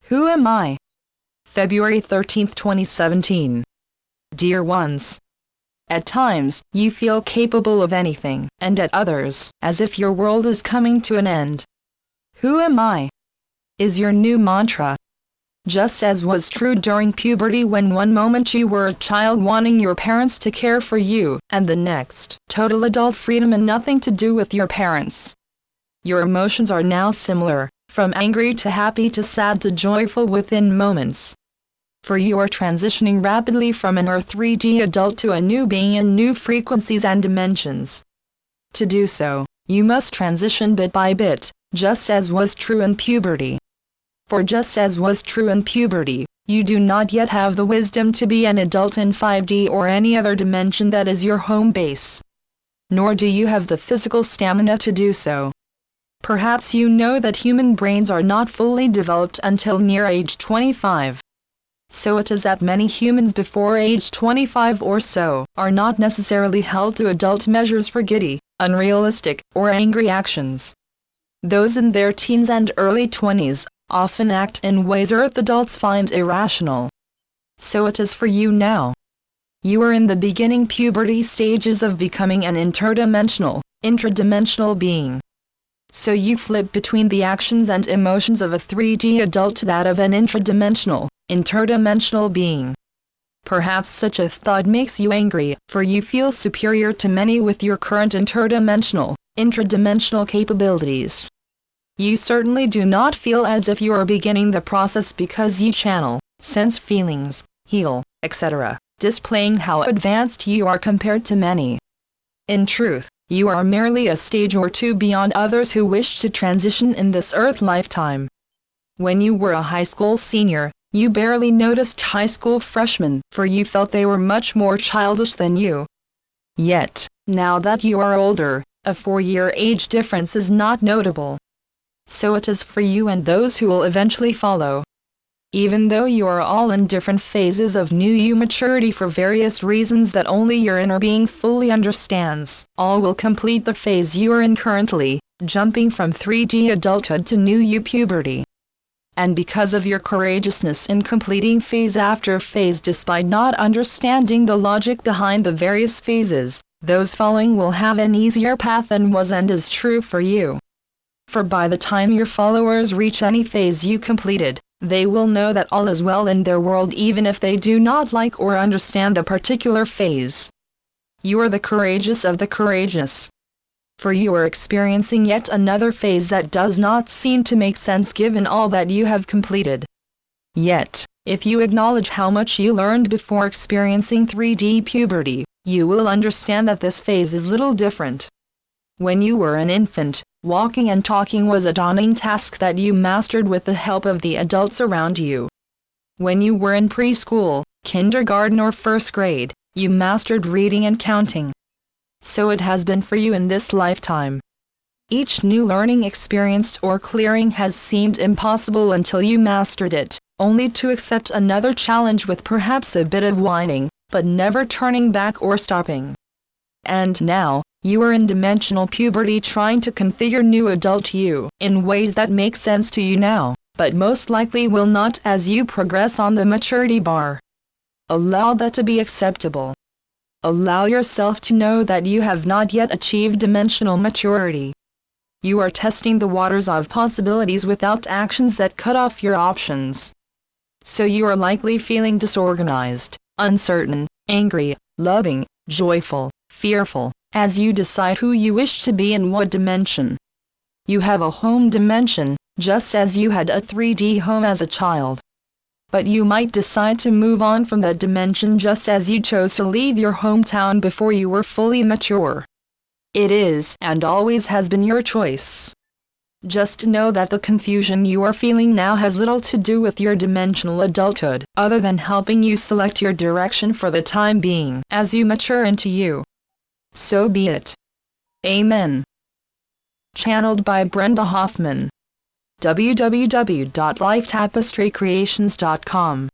Who am I? February 13, 2017. Dear ones, at times, you feel capable of anything, and at others, as if your world is coming to an end. Who am I? Is your new mantra. Just as was true during puberty, when one moment you were a child wanting your parents to care for you, and the next, total adult freedom and nothing to do with your parents. Your emotions are now similar, from angry to happy to sad to joyful within moments. For you are transitioning rapidly from an 3D adult to a new being in new frequencies and dimensions. To do so, you must transition bit by bit, just as was true in puberty. For just as was true in puberty, you do not yet have the wisdom to be an adult in 5D or any other dimension that is your home base. Nor do you have the physical stamina to do so. Perhaps you know that human brains are not fully developed until near age 25. So it is that many humans before age 25 or so are not necessarily held to adult measures for giddy, unrealistic, or angry actions. Those in their teens and early 20s often act in ways Earth adults find irrational. So it is for you now. You are in the beginning puberty stages of becoming an interdimensional, intradimensional being. So you flip between the actions and emotions of a 3D adult to that of an intradimensional, interdimensional being. Perhaps such a thought makes you angry, for you feel superior to many with your current interdimensional, intradimensional capabilities. You certainly do not feel as if you are beginning the process because you channel, sense feelings, heal, etc., displaying how advanced you are compared to many. In truth, you are merely a stage or two beyond others who wish to transition in this Earth lifetime. When you were a high school senior, you barely noticed high school freshmen, for you felt they were much more childish than you. Yet, now that you are older, a 4-year age difference is not notable. So it is for you and those who will eventually follow. Even though you are all in different phases of new you maturity for various reasons that only your inner being fully understands, all will complete the phase you are in currently, jumping from 3D adulthood to new you puberty. And because of your courageousness in completing phase after phase despite not understanding the logic behind the various phases, those following will have an easier path than was and is true for you. For by the time your followers reach any phase you completed, they will know that all is well in their world even if they do not like or understand a particular phase. You are the courageous of the courageous. For you are experiencing yet another phase that does not seem to make sense given all that you have completed. Yet, if you acknowledge how much you learned before experiencing 3D puberty, you will understand that this phase is little different. When you were an infant, walking and talking was a daunting task that you mastered with the help of the adults around you. When you were in preschool, kindergarten or first grade, you mastered reading and counting. So it has been for you in this lifetime. Each new learning experienced or clearing has seemed impossible until you mastered it, only to accept another challenge with perhaps a bit of whining, but never turning back or stopping. And now, you are in dimensional puberty trying to configure new adult you in ways that make sense to you now, but most likely will not as you progress on the maturity bar. Allow that to be acceptable. Allow yourself to know that you have not yet achieved dimensional maturity. You are testing the waters of possibilities without actions that cut off your options. So you are likely feeling disorganized, uncertain, angry, loving, joyful, fearful, as you decide who you wish to be in what dimension. You have a home dimension, just as you had a 3D home as a child. But you might decide to move on from that dimension just as you chose to leave your hometown before you were fully mature. It is and always has been your choice. Just know that the confusion you are feeling now has little to do with your dimensional adulthood, other than helping you select your direction for the time being as you mature into you. So be it. Amen. Channeled by Brenda Hoffman. www.lifetapestrycreations.com